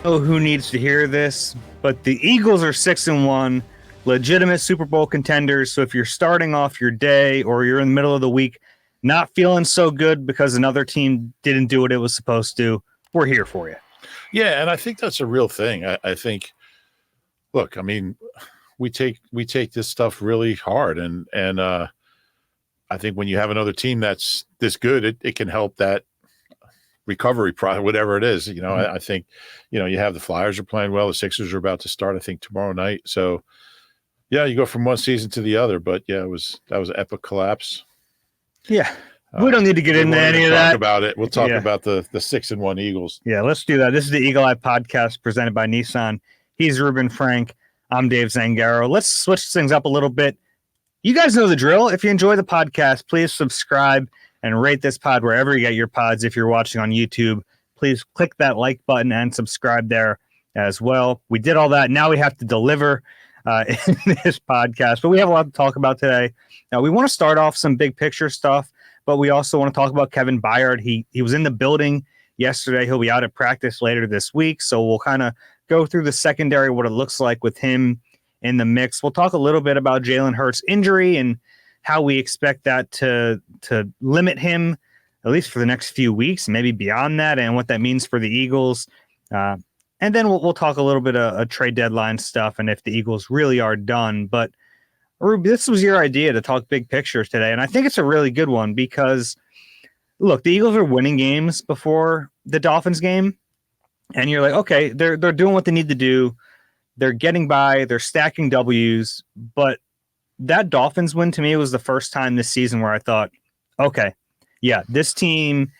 know who needs to hear this, but the Eagles are 6-1, legitimate Super Bowl contenders. So if you're starting off your day or you're in the middle of the week, not feeling so good because another team didn't do what it was supposed to, we're here for you. Yeah, and I think that's a real thing. I think, look, I mean, we take this stuff really hard, and I think when you have another team that's this good, it can help that recovery process, whatever it is. You know, I think, you have the Flyers are playing well. The Sixers are about to start, I think, tomorrow night. So, yeah, you go from one season to the other. But, yeah, that was an epic collapse. Yeah. We don't need to get into any of that. About it. We'll talk about the 6-1 Eagles. Yeah, let's do that. This is the Eagle Eye Podcast presented by Nissan. He's Reuben Frank. I'm Dave Zangaro. Let's switch things up a little bit. You guys know the drill. If you enjoy the podcast, please subscribe and rate this pod wherever you get your pods. If you're watching on YouTube, please click that like button and subscribe there as well. We did all that. Now we have to deliver in this podcast, but we have a lot to talk about today. Now, we want to start off some big picture stuff, but we also want to talk about Kevin Byard. He was in the building yesterday. He'll be out at practice later this week, so we'll kind of go through the secondary, what it looks like with him in the mix. We'll talk a little bit about Jalen Hurts' injury and how we expect that to limit him, at least for the next few weeks, maybe beyond that, and what that means for the Eagles. And then we'll talk a little bit of trade deadline stuff and if the Eagles really are done. But, Rube, this was your idea to talk big pictures today, and I think it's a really good one because, look, the Eagles are winning games before the Dolphins game, and you're like, okay, they're doing what they need to do. They're getting by. They're stacking W's. But that Dolphins win, to me, was the first time this season where I thought, okay, yeah, this team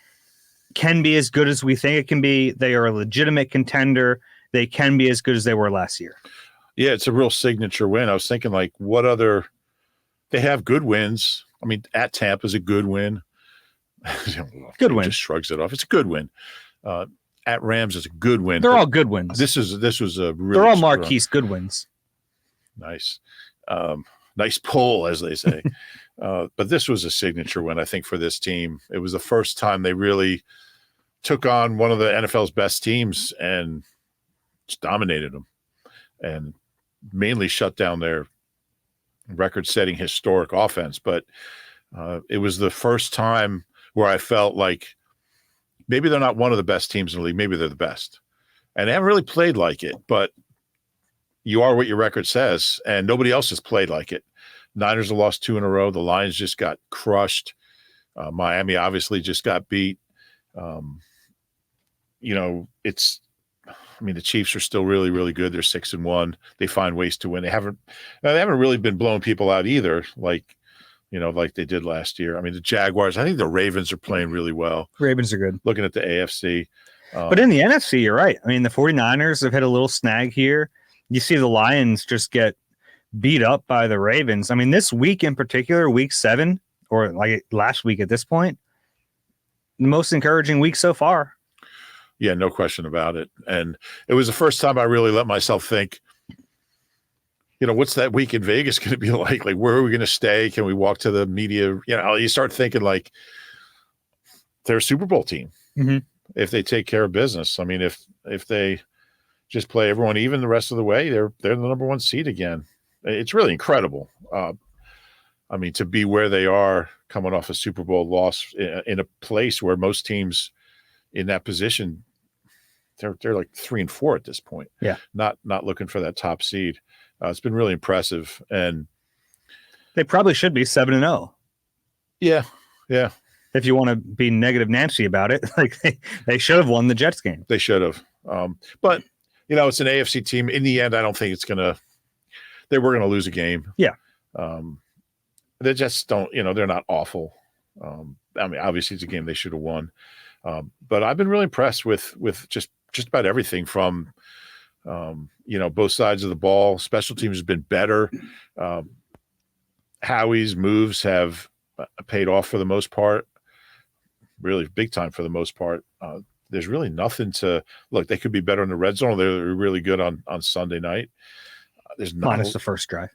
can be as good as we think it can be. They are a legitimate contender. They can be as good as they were last year. Yeah, it's a real signature win. I was thinking, like, what other – they have good wins. I mean, at Tampa is a good win. Good win. Just shrugs it off. It's a good win. At Rams is a good win. They're all good wins. This was a really – they're all Marquise good wins. Nice. Nice pull, as they say. But this was a signature win, I think, for this team. It was the first time they really took on one of the NFL's best teams and just dominated them and mainly shut down their record-setting historic offense. But it was the first time where I felt like maybe they're not one of the best teams in the league. Maybe they're the best. And they haven't really played like it, but you are what your record says, and nobody else has played like it. Niners have lost 2 in a row. The Lions just got crushed. Miami obviously just got beat. The Chiefs are still really, really good. They're 6-1. They find ways to win. They haven't really been blowing people out either, like they did last year. I mean, the Jaguars, I think the Ravens are playing really well. Ravens are good. Looking at the AFC. But in the NFC, you're right. I mean, the 49ers have hit a little snag here. You see the Lions just get beat up by the Ravens. I mean, this week in particular, week 7, or like last week at this point, the most encouraging week so far. Yeah, no question about it. And it was the first time I really let myself think, what's that week in Vegas going to be like? Like, where are we going to stay? Can we walk to the media? You start thinking like they're a Super Bowl team if they take care of business. I mean, if they just play everyone even the rest of the way, they're the number 1 seed again. It's really incredible. I mean, to be where they are coming off a Super Bowl loss in a place where most teams in that position, they're like 3 and 4 at this point. Yeah. Not looking for that top seed. It's been really impressive. And they probably should be 7-0. Yeah. Yeah. If you want to be negative Nancy about it, like they should have won the Jets game. They should have. But it's an AFC team. In the end, I don't think they were going to lose a game. Yeah. They just don't, they're not awful. I mean, obviously it's a game they should have won. But I've been really impressed with just about everything from, both sides of the ball. Special teams has been better. Howie's moves have paid off for the most part, really big time for the most part. There's really nothing to look. They could be better in the red zone. They're really good on Sunday night. There's minus the first drive.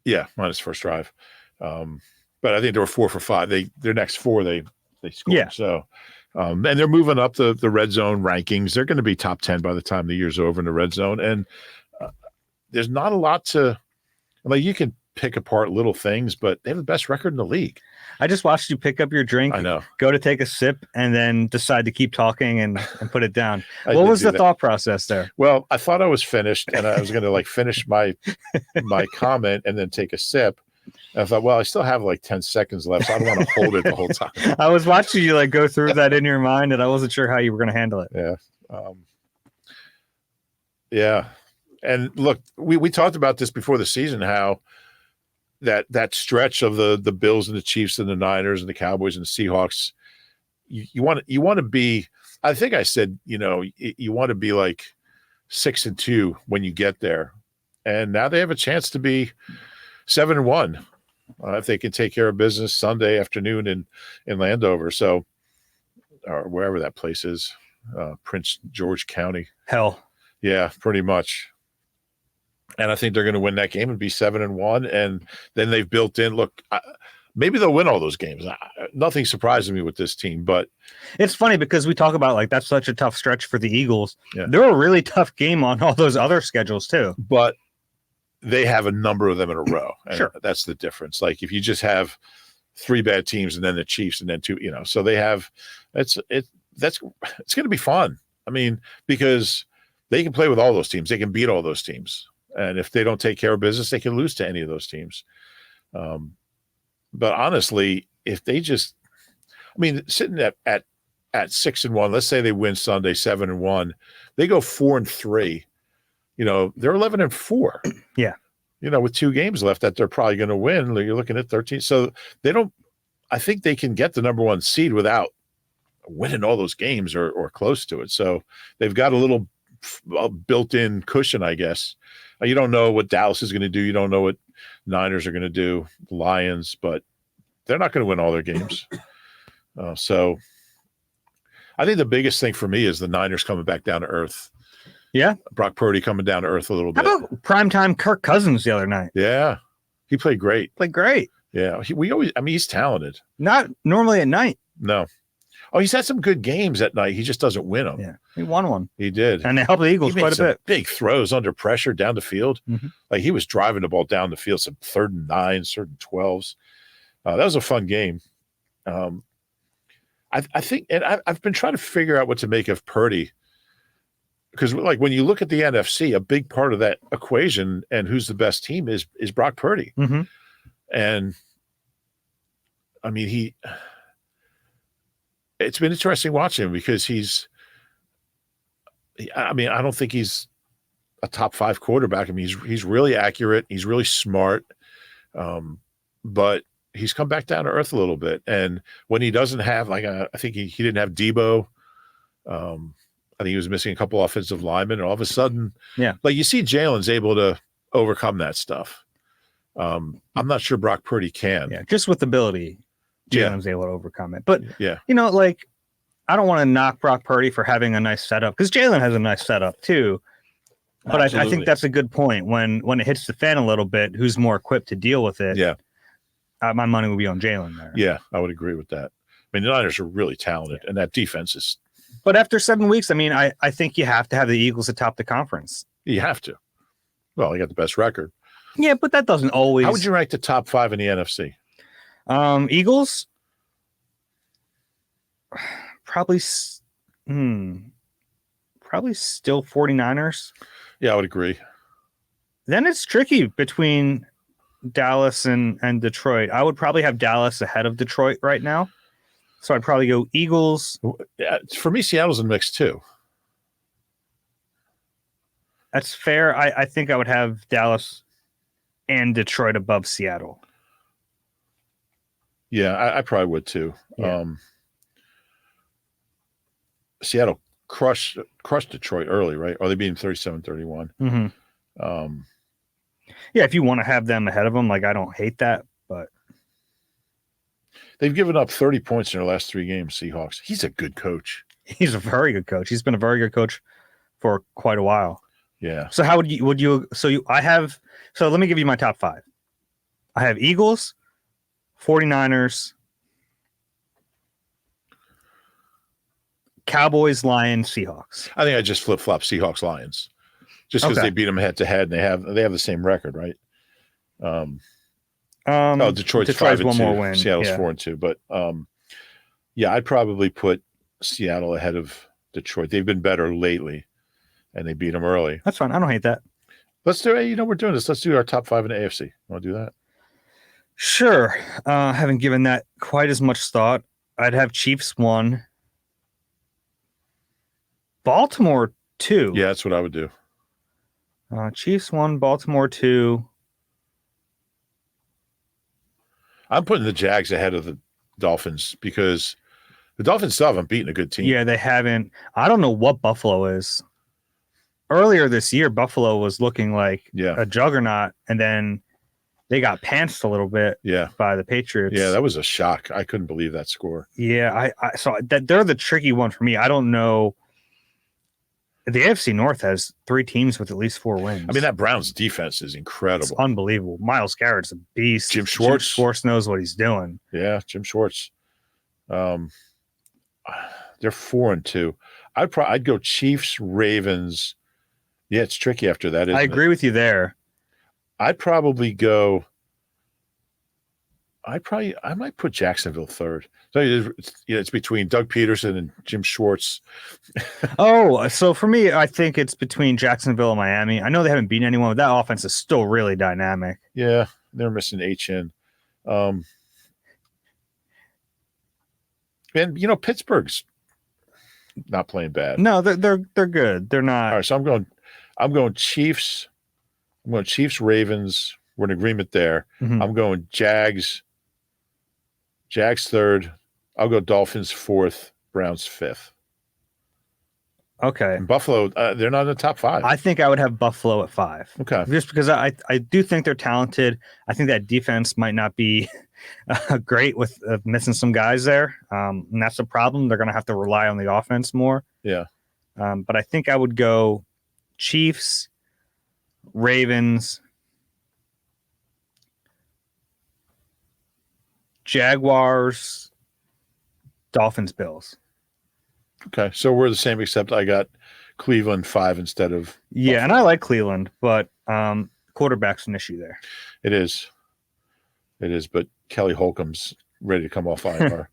Yeah, minus first drive. But I think they were 4 for 5. Their next 4 they scored. Yeah. So And they're moving up the red zone rankings. They're going to be top 10 by the time the year's over in the red zone. And there's not a lot to like. You can pick apart little things, but they have the best record in the league. I just watched you pick up your drink, I know, go to take a sip, and then decide to keep talking and put it down. I What did was do the that. thought process there? Well, I thought I was finished, and I was going to like finish my comment and then take a sip. And I thought, well, I still have like 10 seconds left, so I don't want to hold it the whole time. I was watching you like go through that in your mind, and I wasn't sure how you were going to handle it. Yeah. Yeah. And look, we talked about this before the season, how that stretch of the Bills and the Chiefs and the Niners and the Cowboys and the Seahawks, you want to be, I think I said, you want to be like 6-2 when you get there. And now they have a chance to be 7-1 if they can take care of business Sunday afternoon in Landover. So, or wherever that place is, Prince George County. Hell. Yeah, pretty much. And I think they're going to win that game and be 7-1. And then they've built in, look, maybe they'll win all those games. Nothing surprises me with this team, but it's funny because we talk about like that's such a tough stretch for the Eagles. Yeah. They're a really tough game on all those other schedules too. But they have a number of them in a row. And sure. That's the difference. Like if you just have 3 bad teams and then the Chiefs and then 2, so they have, it's going to be fun. I mean, because they can play with all those teams. They can beat all those teams. And if they don't take care of business, they can lose to any of those teams. But honestly, if they just, I mean, sitting at 6-1, let's say they win Sunday 7-1, they go 4-3. They're 11-4. Yeah. With 2 games left that they're probably going to win, you're looking at 13. So I think they can get the number 1 seed without winning all those games or close to it. So they've got a little built-in cushion, I guess. You don't know what Dallas is going to do. You don't know what Niners are going to do, Lions, but they're not going to win all their games. So I think the biggest thing for me is the Niners coming back down to earth. Yeah. Brock Purdy coming down to earth a little bit. How about primetime Kirk Cousins the other night? Yeah. He played great. Yeah. He's talented. Not normally at night. No. Oh, he's had some good games at night. He just doesn't win them. Yeah. He won one. He did. And they helped the Eagles quite a bit. Big throws under pressure down the field. Mm-hmm. Like he was driving the ball down the field, some 3rd and 9, 3rd and 12s. That was a fun game. I think, and I've been trying to figure out what to make of Purdy. Because like when you look at the NFC, a big part of that equation and who's the best team is Brock Purdy. Mm-hmm. And I mean, it's been interesting watching him because I don't think he's a top 5 quarterback. I mean, he's really accurate. He's really smart. But he's come back down to earth a little bit. And when he doesn't have I think he didn't have Debo. I think he was missing a couple offensive linemen, and all of a sudden, like you see Jalen's able to overcome that stuff. I'm not sure Brock Purdy can. Yeah, just with ability, Jalen's able to overcome it. But yeah, I don't want to knock Brock Purdy for having a nice setup because Jalen has a nice setup too. But I think that's a good point. When it hits the fan a little bit, who's more equipped to deal with it? Yeah, my money would be on Jalen there. Yeah, I would agree with that. I mean, the Niners are really talented, and that defense is. But after 7 weeks, I think you have to have the Eagles atop the conference. You have to. Well, you got the best record. Yeah, but that doesn't always. How would you rank the top 5 in the NFC? Eagles, probably still 49ers. Yeah, I would agree. Then it's tricky between Dallas and Detroit. I would probably have Dallas ahead of Detroit right now. So I'd probably go Eagles. For me, Seattle's in the mix too. That's fair. I think I would have Dallas and Detroit above Seattle. Yeah, I probably would too. Yeah. Seattle crushed Detroit early, right? Or they beat 37-31. Mm-hmm. Yeah, if you want to have them ahead of them, I don't hate that, but they've given up 30 points in their last 3 games, Seahawks. He's a good coach. He's a very good coach. He's been a very good coach for quite a while. Yeah. So how would you so let me give you my top 5. I have Eagles, 49ers, Cowboys, Lions, Seahawks. I think I just flip-flop Seahawks Lions. Just because they beat them head-to-head, and they have the same record, right? Detroit's 5-2. one more win. Seattle's 4-2. But I'd probably put Seattle ahead of Detroit. They've been better lately, and they beat them early. That's fine. I don't hate that. Let's do it. We're doing this. Let's do our top 5 in the AFC. Want to do that? Sure. Haven't given that quite as much thought. I'd have Chiefs 1. Baltimore 2. Yeah, that's what I would do. Chiefs 1, Baltimore 2. I'm putting the Jags ahead of the Dolphins because the Dolphins still haven't beaten a good team. Yeah, they haven't. I don't know what Buffalo is. Earlier this year, Buffalo was looking like a juggernaut, and then they got pantsed a little bit by the Patriots. Yeah, that was a shock. I couldn't believe that score. Yeah, I saw that. They're the tricky one for me. I don't know. The AFC North has 3 teams with at least 4 wins. I mean, that Browns defense is incredible. It's unbelievable. Myles Garrett's a beast. Jim Schwartz knows what he's doing. Yeah, Jim Schwartz. They're 4-2. I'd go Chiefs, Ravens. Yeah, it's tricky after that. I agree with you there. I'd probably go. I might put Jacksonville 3rd. So it's between Doug Peterson and Jim Schwartz. So for me, I think it's between Jacksonville and Miami. I know they haven't beaten anyone, but that offense is still really dynamic. Yeah, they're missing HN. And Pittsburgh's not playing bad. No, they're good. They're not. All right, so I'm going Chiefs. I'm going Chiefs, Ravens. We're in agreement there. Mm-hmm. I'm going Jags 3rd. I'll go Dolphins 4th, Browns 5th. Okay. And Buffalo, they're not in the top 5. I think I would have Buffalo at 5. Okay. Just because I do think they're talented. I think that defense might not be great with missing some guys there. And that's a problem. They're going to have to rely on the offense more. Yeah. But I think I would go Chiefs, Ravens, Jaguars, Dolphins, Bills. Okay, so we're the same, except I got Cleveland 5 instead of Buffalo. And I like Cleveland, but quarterback's an issue there. It is, but Kelly Holcomb's ready to come off IR.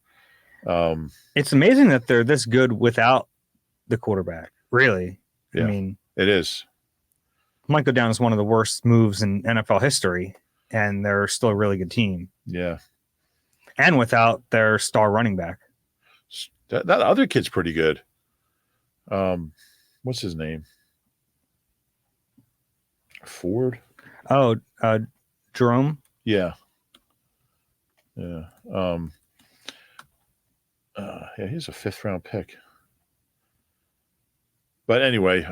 It's amazing that they're this good without the quarterback, really. Yeah, I mean, it is. Might go down as one of the worst moves in NFL history, and they're still a really good team. Yeah. And without their star running back. That other kid's pretty good. What's his name? Ford? Oh, Jerome? Yeah. Yeah. He's a 5th-round pick. But anyway,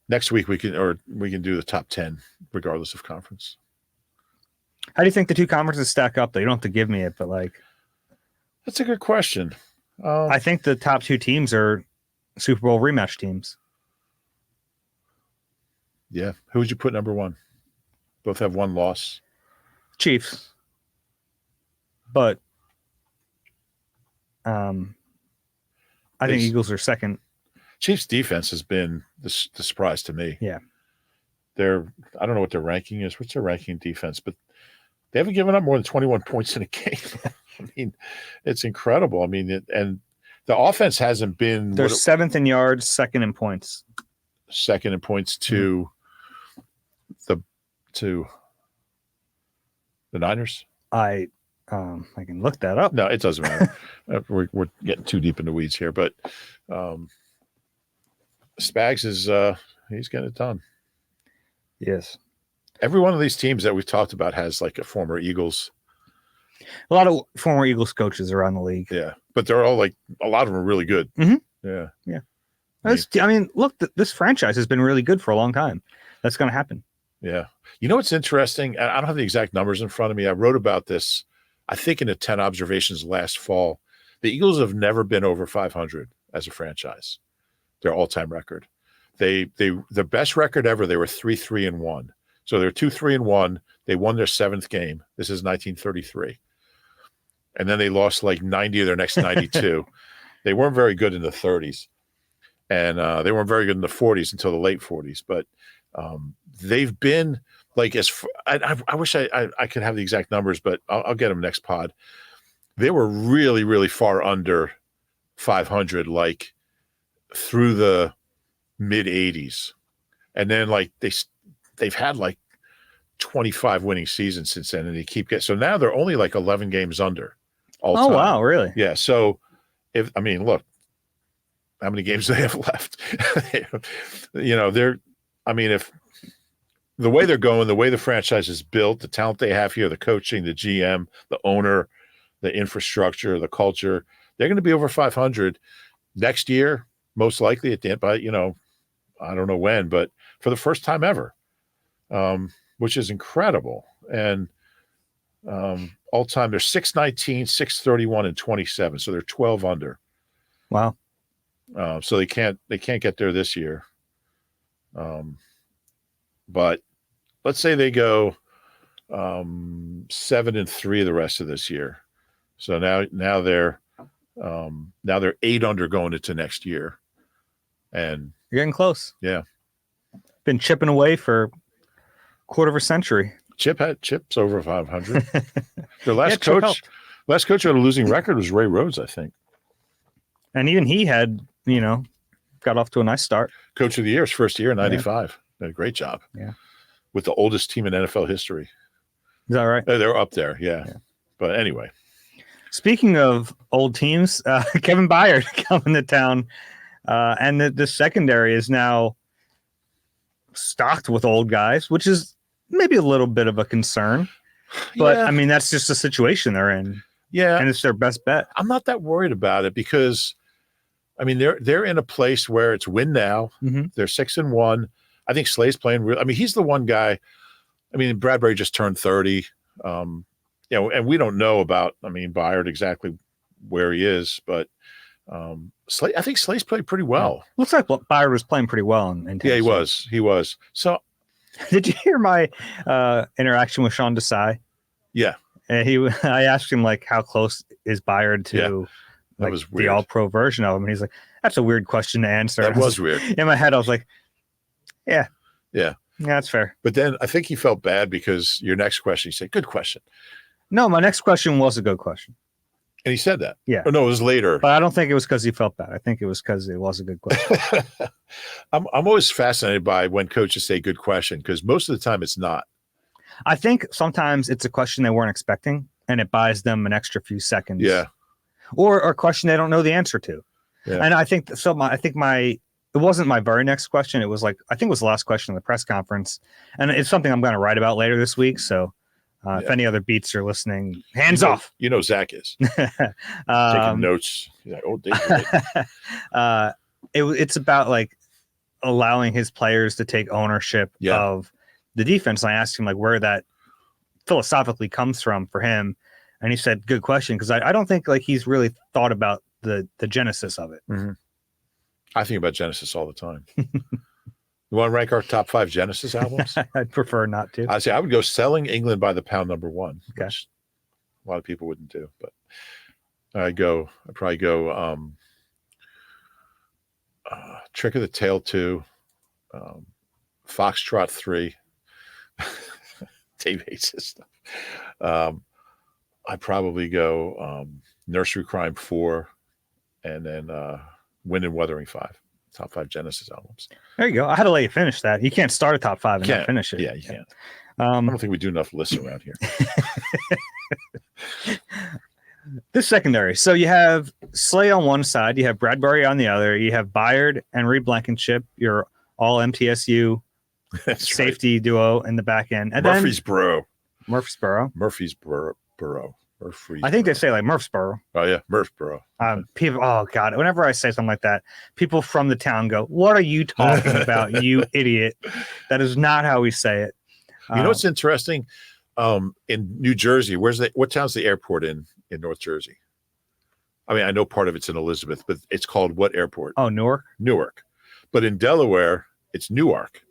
next week we can do the top 10 regardless of conference. How do you think the 2 conferences stack up, though? You don't have to give me it, but that's a good question. I think the top 2 teams are Super Bowl rematch teams. Yeah. Who would you put number 1? Both have 1 loss. Chiefs. But I think Eagles are second. Chiefs defense has been the surprise to me. Yeah. I don't know what their ranking is. What's their ranking defense? But they haven't given up more than 21 points in a game. I mean, it's incredible. I mean, and the offense hasn't been. They're 7th in yards, 2nd in points. 2nd in points to the Niners. I can look that up. No, it doesn't matter. We're getting too deep in the weeds here, but Spags is he's getting it done. Yes. Every one of these teams that we've talked about has like a former Eagles. A lot of former Eagles coaches around the league. Yeah, but they're all a lot of them are really good. Mm-hmm. Yeah. I mean, look, this franchise has been really good for a long time. That's going to happen. Yeah. You know what's interesting? I don't have the exact numbers in front of me. I wrote about this, I think, in the 10 observations last fall. The Eagles have never been over 500 as a franchise. Their all-time record. The best record ever, they were 3-3-1. So they're 2-3-1. They won their 7th game. This is 1933. And then they lost like 90 of their next 92. They weren't very good in the 30s, and they weren't very good in the 40s until the late 40s. But they've been like I wish I could have the exact numbers, but I'll get them next pod. They were really, really far under 500, like through the mid 80s, and then like they've had like 25 winning seasons since then, and they keep getting. So now they're only like 11 games under all time. Oh wow, really? Yeah. So look, how many games do they have left? If the way they're going, the way the franchise is built, the talent they have here, the coaching, the GM, the owner, the infrastructure, the culture, they're going to be over 500 next year, most likely at the end. But I don't know when, but for the first time ever, which is incredible. And all time, they're 619, 631, and 27, so they're 12 under. Wow. So they can't get there this year. But let's say they go 7-3 the rest of this year. So now they're 8 under going into next year, and You're getting close. Yeah, been chipping away for a quarter of a century. Chip's over 500. Their last coach who had a losing record was Ray Rhodes, I think. And even he had, got off to a nice start. Coach of the year, his first year in '95. Did a great job. Yeah, with the oldest team in NFL history. Is that right? They're up there, yeah. But anyway. Speaking of old teams, Kevin Byard coming to town, and the secondary is now stocked with old guys, which is maybe a little bit of a concern. But, I mean, that's just the situation they're in. Yeah. And it's their best bet. I'm not that worried about it because, I mean, they're in a place where it's win now. Mm-hmm. They're 6-1. I think Slay's playing real. I mean, he's the one guy. I mean, Bradbury just turned 30. And we don't know about, Byard exactly where he is, but Slay, I think Slay's played pretty well. Looks like Byard was playing pretty well in Tennessee. Yeah, he was. So, did you hear my interaction with Sean Desai? Yeah. And I asked him, like, how close is Byard to that was weird. The all-pro version of him? And he's like, that's a weird question to answer. That was weird. In my head, I was like, yeah, that's fair. But then I think he felt bad because your next question, you said, good question. No, my next question was a good question. And he said that. Yeah. Oh, no, it was later. But I don't think it was because he felt bad. I think it was because it was a good question. I'm always fascinated by when coaches say good question, because most of the time it's not. I think sometimes it's a question they weren't expecting, and it buys them an extra few seconds. Yeah. Or a question they don't know the answer to. Yeah. And I think so. It wasn't my very next question. It was I think it was the last question in the press conference, and it's something I'm going to write about later this week. So if any other beats are listening, hands off. Zach is taking notes. He's like, oh, David. It's about allowing his players to take ownership of the defense. And I asked him where that philosophically comes from for him, and he said, "Good question," because I don't think he's really thought about the genesis of it. Mm-hmm. I think about Genesis all the time. You want to rank our top 5 Genesis albums? I'd prefer not to. I would go Selling England by the Pound #1, okay. Which a lot of people wouldn't do, but I'd probably go Trick of the Tail 2, Foxtrot 3. Dave hates this stuff. I'd probably go Nursery Crime 4, and then Wind and Wuthering 5. Top 5 Genesis albums. There you go. I had to let you finish that. You can't start a top 5 and not finish it. Yeah, you can't. I don't think we do enough lists around here. This secondary. So you have Slay on one side, you have Bradbury on the other, you have Byard and Reed Blankenship, your all MTSU safety duo in the back end. And Murfreesboro. I think they say Murfreesboro. Oh yeah, Murfreesboro. People, oh god, whenever I say something like that, people from the town go, "What are you talking about, you idiot?" That is not how we say it. You know what's interesting? In New Jersey, what town's the airport in North Jersey? I mean, I know part of it's in Elizabeth, but it's called what airport? Oh, Newark. Newark. But in Delaware, it's Newark.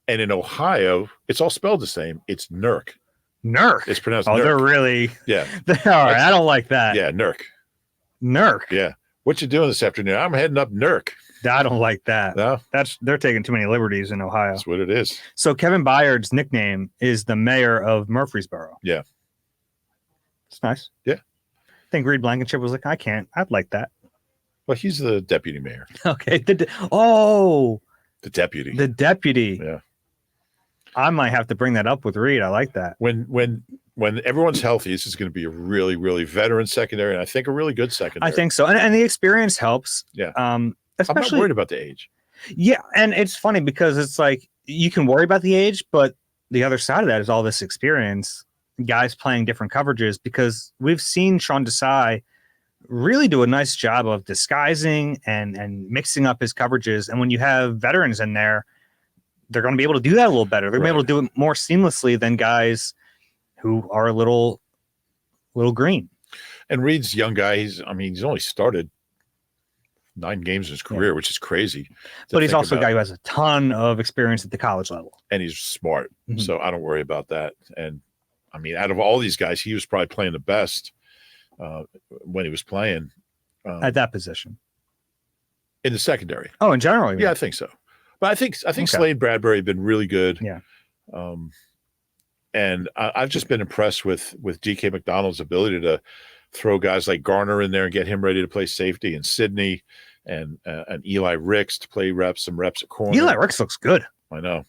And in Ohio, it's all spelled the same. It's Nurk. Nurk. It's pronounced Nurk. Nurk. They're really... Yeah. All right, I don't like that. Yeah, Nurk. Nurk. Yeah. What you doing this afternoon? I'm heading up Nurk. I don't like that. No, They're taking too many liberties in Ohio. that's what it is. So Kevin Byard's nickname is the mayor of Murfreesboro. Yeah. It's nice. Yeah. I think Reed Blankenship was like, I'd like that. Well, he's the deputy mayor. Okay. The deputy. The deputy. Yeah. I might have to bring that up with Reed. I like that. When everyone's healthy, this is going to be a really, really veteran secondary, and I think a really good secondary. I think so. And the experience helps. Yeah. Especially, I'm not worried about the age. Yeah. And it's funny because it's like you can worry about the age, but the other side of that is all this experience, guys playing different coverages, because we've seen Sean Desai really do a nice job of disguising and mixing up his coverages. And when you have veterans in there, they're going to be able to do that a little better. They're going to be able to do it more seamlessly than guys who are a little green. And Reed's a young guy. He's only started 9 games in his career, which is crazy. But he's also a guy who has a ton of experience at the college level. And he's smart. Mm-hmm. So I don't worry about that. And out of all these guys, he was probably playing the best when he was playing. At that position. In the secondary. Oh, in general? Yeah, I think so. But I think Slade Bradbury have been really good. Yeah. And I've just been impressed with DK McDonald's ability to throw guys like Garner in there and get him ready to play safety, and Sidney and Eli Ricks to play some reps at corner. Eli Ricks looks good. I know.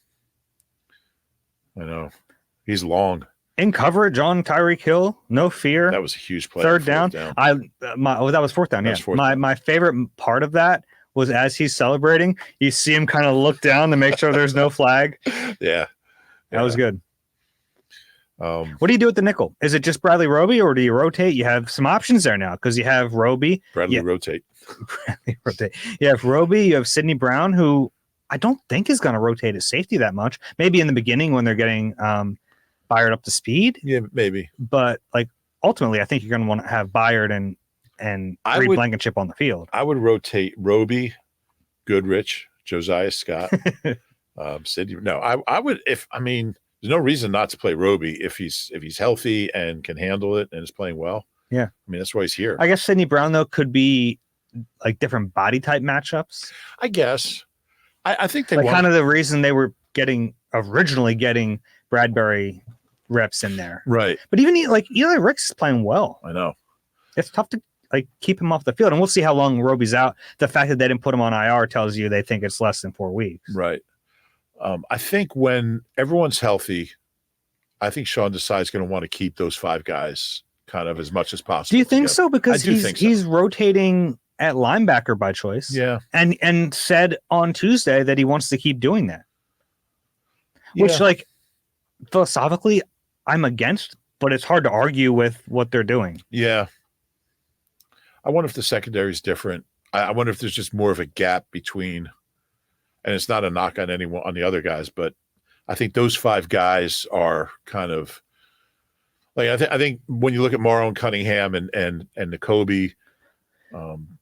He's long. In coverage on Tyreek Hill, no fear. That was a huge play. Third down. That was fourth down. My favorite part of that was as he's celebrating, you see him kind of look down to make sure there's no flag. Yeah. That was good. What do you do with the nickel? Is it just Bradley Roby, or do you rotate? You have some options there now because you have Roby. Rotate. Bradley rotate. You have Roby. You have Sidney Brown, who I don't think is going to rotate at safety that much. Maybe in the beginning when they're getting Byard up to speed. Yeah, maybe. But ultimately, I think you're going to want to have Byard and Reed Blankenship on the field. I would rotate Roby, Goodrich, Josiah Scott, Sidney. No, I would there's no reason not to play Roby if he's healthy and can handle it and is playing well. Yeah. That's why he's here. I guess Sidney Brown, though, could be different body type matchups. I guess. I think they kind of the reason they were originally getting Bradbury reps in there. Right. But even Eli Ricks is playing well. I know. It's tough to keep him off the field. And we'll see how long Roby's out. The fact that they didn't put him on IR tells you they think it's less than 4 weeks. Right. I think when everyone's healthy, I think Sean Desai is going to want to keep those 5 guys kind of as much as possible. Do you think so? Because he's so. Rotating at linebacker by choice. Yeah. And said on Tuesday that he wants to keep doing that. Yeah. Which philosophically I'm against, but it's hard to argue with what they're doing. Yeah. I wonder if the secondary is different. I wonder if there's just more of a gap between. And it's not a knock on anyone on the other guys, but I think those 5 guys are kind of I think when you look at Morrow and Cunningham and N'Kobe,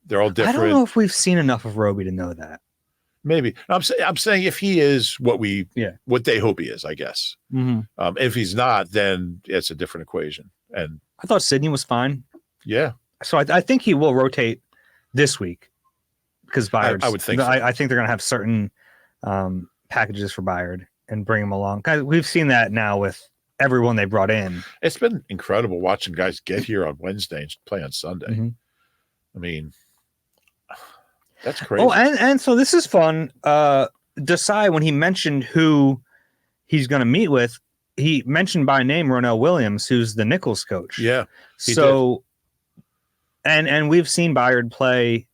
they're all different. I don't know if we've seen enough of Roby to know that. Maybe I'm saying if he is what they hope he is, I guess. Mm-hmm. If he's not, then it's a different equation. And I thought Sidney was fine. Yeah. So I think he will rotate this week. Because Byard, I would think so. I think they're going to have certain packages for Byard and bring him along. We've seen that now with everyone they brought in. It's been incredible watching guys get here on Wednesday and play on Sunday. Mm-hmm. That's crazy. Oh, and so this is fun. Desai, when he mentioned who he's going to meet with, he mentioned by name Ronell Williams, who's the Nichols coach. Yeah. So, and we've seen Byard play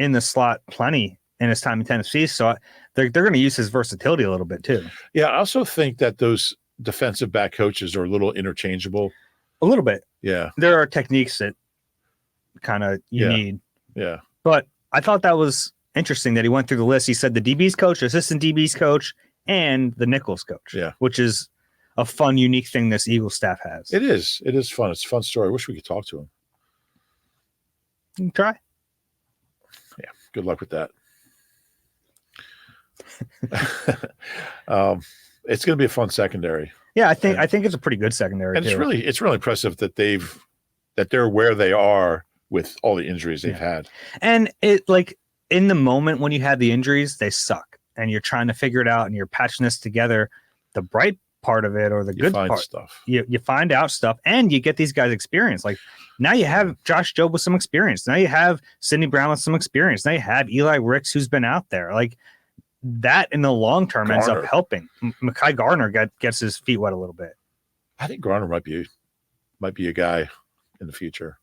in the slot plenty in his time in Tennessee. So they're going to use his versatility a little bit too. Yeah. I also think that those defensive back coaches are a little interchangeable. A little bit. Yeah. There are techniques that kind of you need. Yeah. But I thought that was interesting that he went through the list. He said the DB's coach, assistant DB's coach, and the Nichols coach. Yeah. Which is a fun, unique thing this Eagles staff has. It is. It is fun. It's a fun story. I wish we could talk to him. You can try. Yeah. Good luck with that. It's going to be a fun secondary. Yeah, I think it's a pretty good secondary. And too. it's really impressive that they're where they are with all the injuries they've had. And it like in the moment when you have the injuries, they suck and you're trying to figure it out and you're patching this together. The bright part of it or the good part stuff. You find out stuff and you get these guys experience. Like now you have Josh Jobe with some experience. Now you have Sidney Brown with some experience. Now you have Eli Ricks who's been out there. Like that in the long term ends up helping. Mekhi Garner gets his feet wet a little bit. I think Garner might be a guy in the future.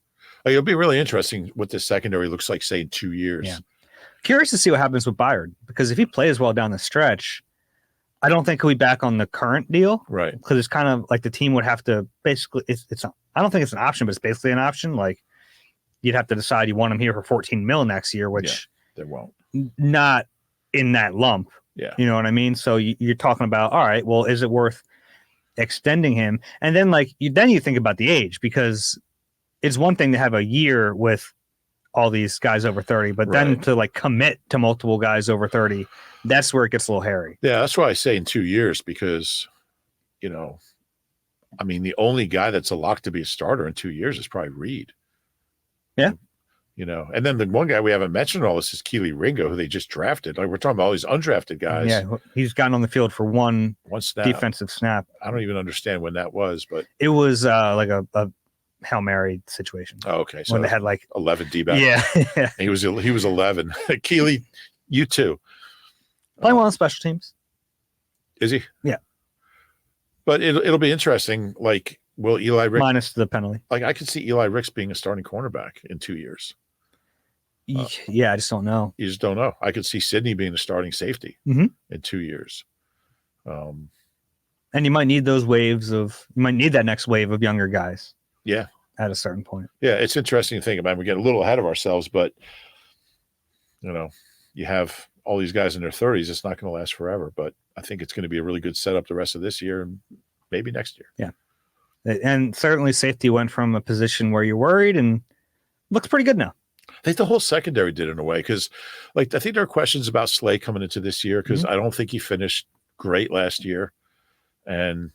Like, it'll be really interesting what this secondary looks like, say, in 2 years. Yeah. Curious to see what happens with Byard because if he plays well down the stretch, I don't think he'll be back on the current deal. Right. Because it's kind of like the team would have to basically, I don't think it's an option, but it's basically an option. Like you'd have to decide you want him here for $14 million next year, which they won't. Not in that lump. Yeah. You know what I mean? So you're talking about, all right, well, is it worth extending him? And then like, then you think about the age because it's one thing to have a year with all these guys over 30, but then to like commit to multiple guys over 30, that's where it gets a little hairy. Yeah, that's why I say in 2 years because, you know, I mean, the only guy that's a lock to be a starter in 2 years is probably Reed. Yeah. You know, and then the one guy we haven't mentioned all this is Keely Ringo, who they just drafted. Like we're talking about all these undrafted guys. Yeah, he's gotten on the field for one snap. Defensive snap. I don't even understand when that was, but it was like a Hail Mary situation. Oh, okay. So when they had like 11 D-backs. Yeah. he was 11. Keely, you too. Playing well on special teams. Is he? Yeah. But it'll be interesting. Like, will Eli Ricks minus the penalty? Like, I could see Eli Ricks being a starting cornerback in 2 years. Yeah, I just don't know. You just don't know. I could see Sidney being a starting safety in 2 years. And you might need you might need that next wave of younger guys. Yeah. At a certain point. Yeah, it's interesting to think about. We're getting a little ahead of ourselves, but you know, you have all these guys in their 30s. It's not going to last forever, but I think it's going to be a really good setup the rest of this year and maybe next year. Yeah. And certainly safety went from a position where you're worried and looks pretty good now. I think the whole secondary did in a way because, like, I think there are questions about Slay coming into this year because I don't think he finished great last year. And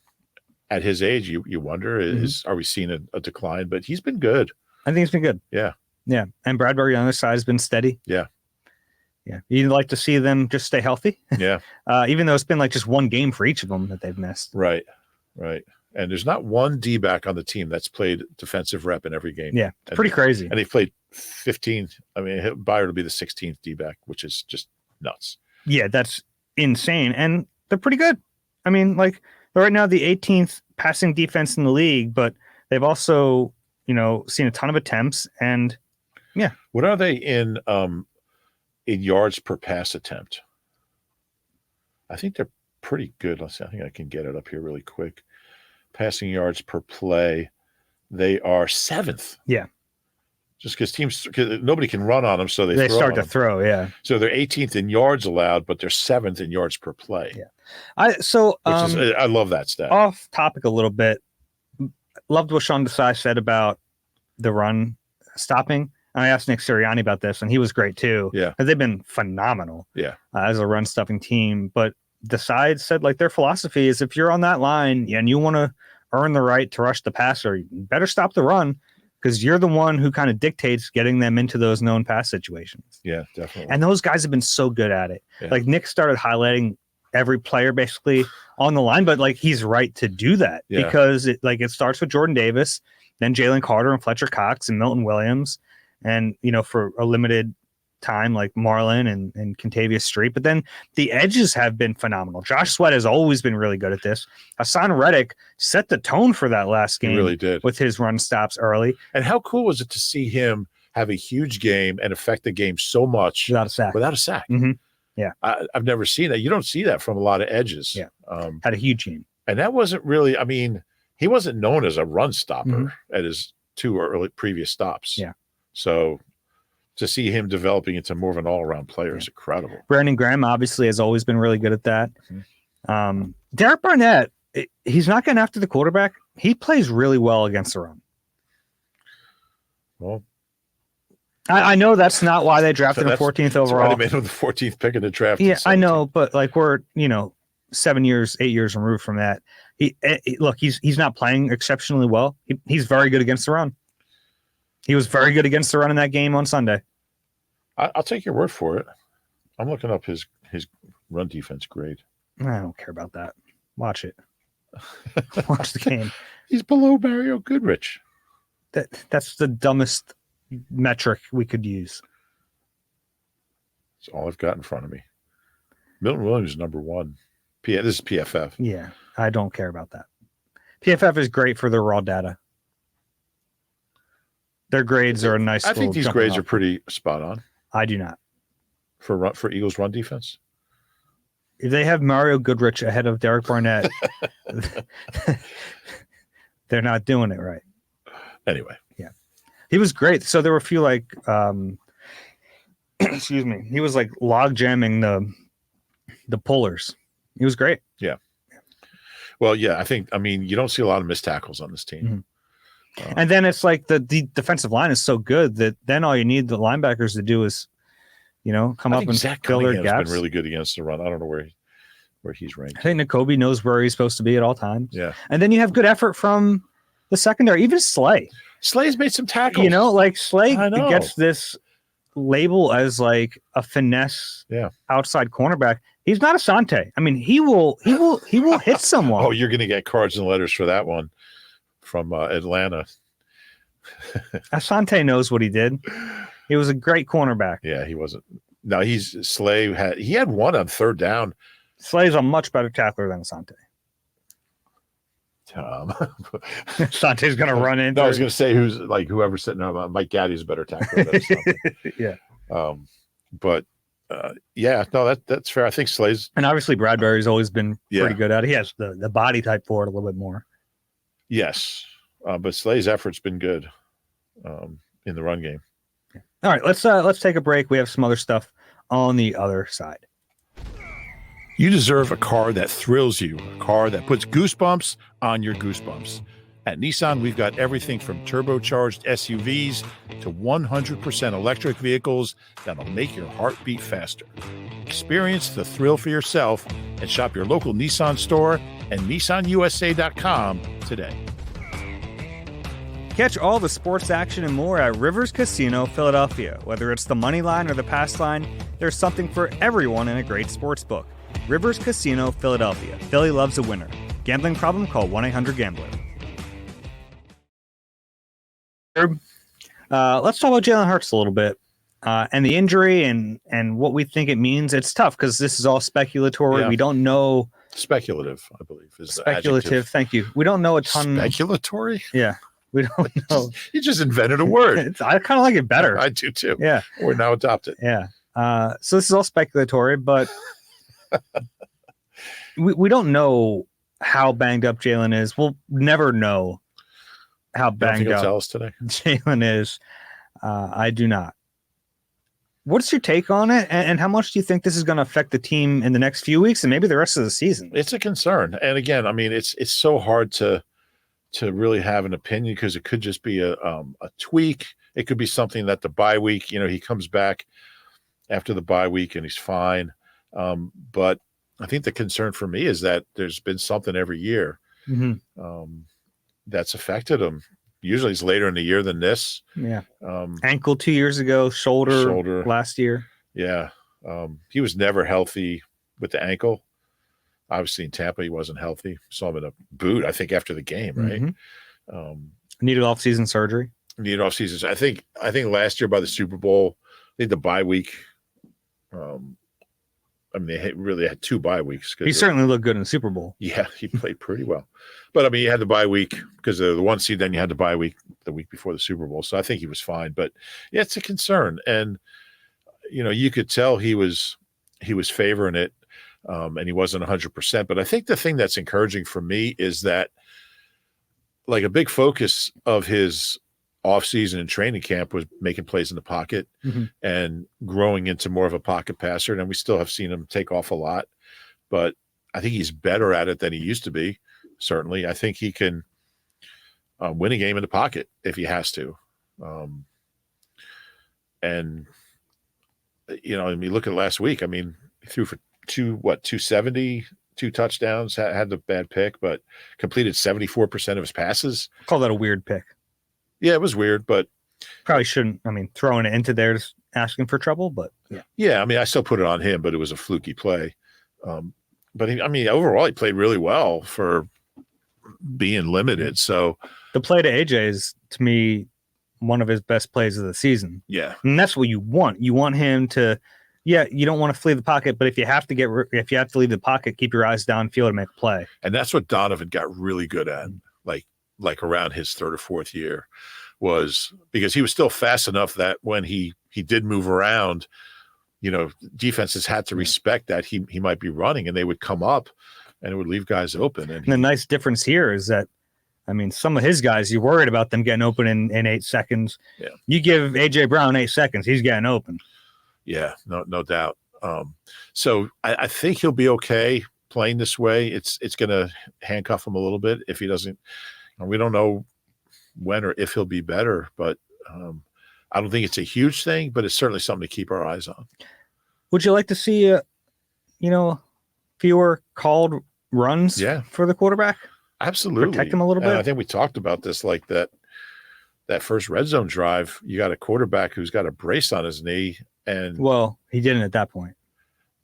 at his age, you wonder, are we seeing a decline? But he's been good. I think he's been good. Yeah. Yeah. And Bradbury on the other side has been steady. Yeah. Yeah. You'd like to see them just stay healthy. Yeah. Even though it's been like just one game for each of them that they've missed. Right. Right. And there's not one D-back on the team that's played defensive rep in every game. Yeah. It's pretty crazy. And they've played 15. I mean, Byard will be the 16th D-back, which is just nuts. Yeah. That's insane. And they're pretty good. I mean, like, they're right now the 18th passing defense in the league, but they've also, you know, seen a ton of attempts and yeah. What are they in yards per pass attempt? I think they're pretty good. Let's see. I think I can get it up here really quick. Passing yards per play. They are 7th. Yeah. Just because nobody can run on them, so they start to throw. Yeah. So they're 18th in yards allowed, but they're 7th in yards per play. Yeah. I love that stat. Off topic a little bit. Loved what Sean Desai said about the run stopping. I asked Nick Sirianni about this, and he was great too. Yeah, because they've been phenomenal. Yeah, as a run stuffing team. But Desai said like their philosophy is if you're on that line and you want to earn the right to rush the passer, you better stop the run. Because you're the one who kind of dictates getting them into those known pass situations. Yeah, definitely. And those guys have been so good at it. Yeah. Like Nick started highlighting every player basically on the line, but like he's right to do that because it starts with Jordan Davis, then Jalen Carter and Fletcher Cox and Milton Williams, and you know for a limited time like Marlon and Contavious Street. But then the edges have been phenomenal. Josh Sweat has always been really good at this. Hassan Reddick set the tone for that last game. He really did with his run stops early. And how cool was it to see him have a huge game and affect the game so much without a sack? Mm-hmm. Yeah, I've never seen that. You don't see that from a lot of edges. Yeah, had a huge game, and that wasn't really. I mean, he wasn't known as a run stopper at his 2 early previous stops. Yeah, so to see him developing into more of an all-around player is incredible. Brandon Graham obviously has always been really good at that. Derek Barnett, he's not getting after the quarterback. He plays really well against the run. Well, I know that's not why they drafted him 14th overall. They made him the 14th pick in the draft. Yeah, I know, but like we're 8 years removed from that. He's not playing exceptionally well. He's very good against the run. He was very good against the run in that game on Sunday. I'll take your word for it. I'm looking up his run defense grade. I don't care about that. Watch it. Watch the game. He's below Mario Goodrich. That's the dumbest metric we could use. That's all I've got in front of me. Milton Williams is number 1. This is PFF. Yeah, I don't care about that. PFF is great for their raw data. Their grades are a nice. I think these grades are pretty spot on. I do not. For Eagles run defense? If they have Mario Goodrich ahead of Derek Barnett, they're not doing it right. Anyway. Yeah. He was great. So there were a few excuse me. He was like log jamming the pullers. He was great. Yeah. Well, yeah, you don't see a lot of missed tackles on this team. Mm-hmm. And then it's like the defensive line is so good that then all you need the linebackers to do is, come up and fill their gaps. Been really good against the run. I don't know where he's ranked. I think Nakobe knows where he's supposed to be at all times. Yeah. And then you have good effort from the secondary, even Slay. Slay's made some tackles. Slay gets this label as like a finesse outside cornerback. He's not Asante. He will hit someone. Oh, you're going to get cards and letters for that one from Atlanta. Asante knows what he did. He was a great cornerback. Yeah, he wasn't. No, Slay had one on third down. Slay's a much better tackler than Asante. Asante's going to run in. No, I was going to say whoever's sitting on Mike Gaddy's a better tackler than Asante. Yeah. That's fair. I think Slay's, and obviously Bradbury's always been pretty good at it. He has the body type for it a little bit more. Yes, but Slay's effort's been good in the run game. All right, let's take a break. We have some other stuff on the other side. You deserve a car that thrills you, a car that puts goosebumps on your goosebumps. At Nissan, we've got everything from turbocharged SUVs to 100% electric vehicles that'll make your heart beat faster. Experience the thrill for yourself and shop your local Nissan store and nissanusa.com today. Catch all the sports action and more at Rivers Casino Philadelphia. Whether it's the money line or the pass line, there's something for everyone in a great sports book. Rivers Casino Philadelphia. Philly loves a winner. Gambling problem? Call 1-800-GAMBLER. Let's talk about Jalen Hurts a little bit and the injury and what we think it means. It's tough because this is all speculatory. Yeah. We don't know. Speculative, I believe, is speculative. The adjective. Thank you. We don't know a ton. Speculatory? Yeah. We don't know. You just invented a word. I kind of like it better. I do too. Yeah. We're now adopted. Yeah. So this is all speculatory, but we don't know how banged up Jalen is. We'll never know how banged up tell us today. Jalen is. I do not. What's your take on it? And how much do you think this is going to affect the team in the next few weeks and maybe the rest of the season? It's a concern. And again, it's so hard to really have an opinion because it could just be a tweak. It could be something that the bye week, he comes back after the bye week and he's fine. But I think the concern for me is that there's been something every year that's affected him. Usually it's later in the year than this. Yeah. Ankle 2 years ago, shoulder last year. Yeah. He was never healthy with the ankle. Obviously in Tampa, he wasn't healthy. Saw him in a boot, I think, after the game, right? Mm-hmm. Needed off-season surgery. Needed off-season. I think last year by the Super Bowl, they had the bye week. They really had 2 bye weeks. He certainly looked good in the Super Bowl. Yeah, he played pretty well. But, you had the bye week because of the 1 seed, then you had the bye week the week before the Super Bowl. So I think he was fine. But, yeah, it's a concern. And, you could tell he was favoring it, and he wasn't 100%. But I think the thing that's encouraging for me is that, like, a big focus of his offseason and training camp was making plays in the pocket and growing into more of a pocket passer. And we still have seen him take off a lot, but I think he's better at it than he used to be. Certainly. I think he can win a game in the pocket if he has to. And look at last week. He threw for 270, 2 touchdowns, had the bad pick, but completed 74% of his passes. I call that a weird pick. Yeah, it was weird, but Probably shouldn't. I mean, throwing it into there is asking for trouble, but yeah. Yeah, I mean, I still put it on him, but it was a fluky play. But overall, he played really well for being limited. So the play to AJ is, to me, one of his best plays of the season. Yeah, and that's what you want. You want him to. Yeah, you don't want to flee the pocket, but if you have to leave the pocket, keep your eyes downfield and make a play. And that's what Donovan got really good at, like around his third or fourth year, was because he was still fast enough that when he did move around, defenses had to respect that he might be running, and they would come up and it would leave guys open. And the nice difference here is that, some of his guys, you're worried about them getting open in 8 seconds. Yeah. You give AJ Brown 8 seconds, he's getting open. Yeah, no doubt. So I think he'll be okay playing this way. It's going to handcuff him a little bit if he doesn't. We don't know when or if he'll be better, but I don't think it's a huge thing, but it's certainly something to keep our eyes on. Would you like to see, fewer called runs for the quarterback? Absolutely. Protect him a little bit? And I think we talked about this, like that first red zone drive, you got a quarterback who's got a brace on his knee. And well, he didn't at that point.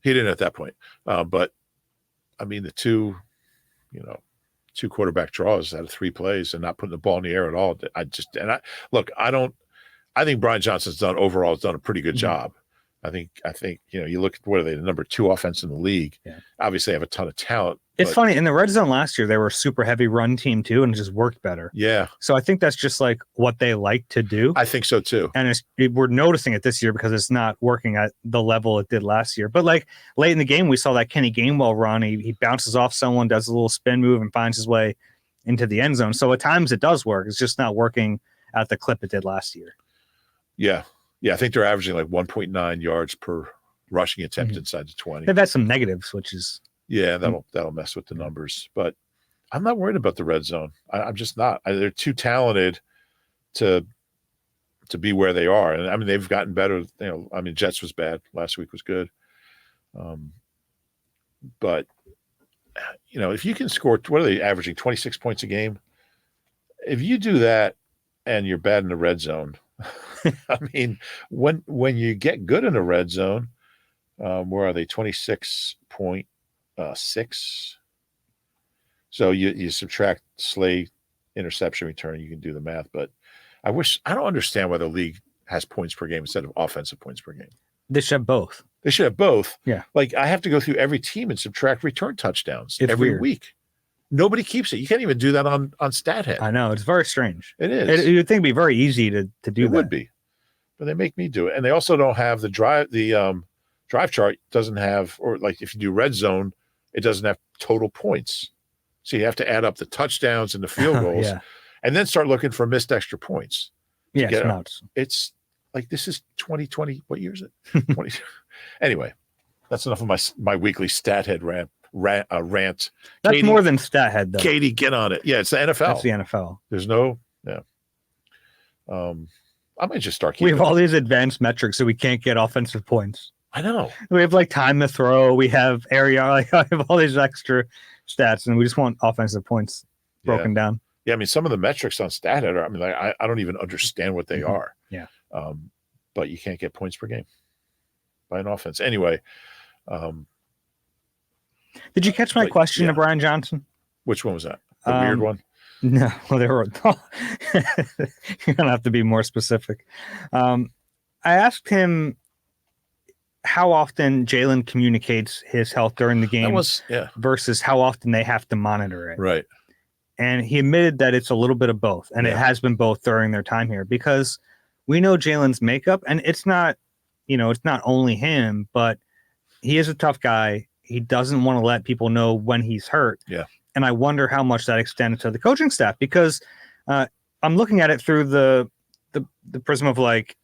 But the two quarterback draws out of 3 plays and not putting the ball in the air at all. I think Brian Johnson's done a pretty good job. I think, you look at what are they, the number 2 offense in the league. Yeah. Obviously have a ton of talent. It's funny, in the red zone last year, they were a super heavy run team too, and it just worked better. Yeah. So I think that's just like what they like to do. I think so too. And we're noticing it this year because it's not working at the level it did last year. But like late in the game, we saw that Kenny Gainwell run. He bounces off someone, does a little spin move, and finds his way into the end zone. So at times it does work. It's just not working at the clip it did last year. Yeah. Yeah, I think they're averaging like 1.9 yards per rushing attempt inside the 20. They've had some negatives, which is... Yeah, that'll mess with the numbers. But I'm not worried about the red zone. I'm just not. They're too talented to be where they are. And they've gotten better. Jets was bad. Last week was good. But, if you can score, what are they averaging, 26 points a game? If you do that and you're bad in the red zone, when you get good in the red zone, where are they? 26.6. So you subtract Slay interception return, you can do the math. But I don't understand why the league has points per game instead of offensive points per game. They should have both. Yeah. Like I have to go through every team and subtract return touchdowns every week. Nobody keeps it. You can't even do that on StatHead. I know. It's very strange. It is. You'd think it'd be very easy to do it. It would be. But they make me do it. And they also don't have the drive chart doesn't have, or like if you do red zone, it doesn't have total points. So you have to add up the touchdowns and the field goals and then start looking for missed extra points. Yeah, it's like, this is 2020. What year is it? 20. Anyway, that's enough of my weekly StatHead rant. That's Katie, more than StatHead, though. Katie, get on it. Yeah, it's the NFL. That's the NFL. There's no, I might just start. We have all these advanced metrics, so we can't get offensive points. I know. We have like time to throw. We have area. I have all these extra stats, and we just want offensive points broken down. Yeah, some of the metrics on StatHead are. I don't even understand what they are. Yeah. But you can't get points per game by an offense. Anyway. Did you catch my question to Brian Johnson? Which one was that? The weird one? No, they were. You're gonna have to be more specific. I asked him how often Jalen communicates his health during the game versus how often they have to monitor it. Right. And he admitted that it's a little bit of both, and it has been both during their time here, because we know Jalen's makeup, and it's not only him, but he is a tough guy. He doesn't want to let people know when he's hurt. Yeah. And I wonder how much that extended to the coaching staff, because I'm looking at it through the prism of like,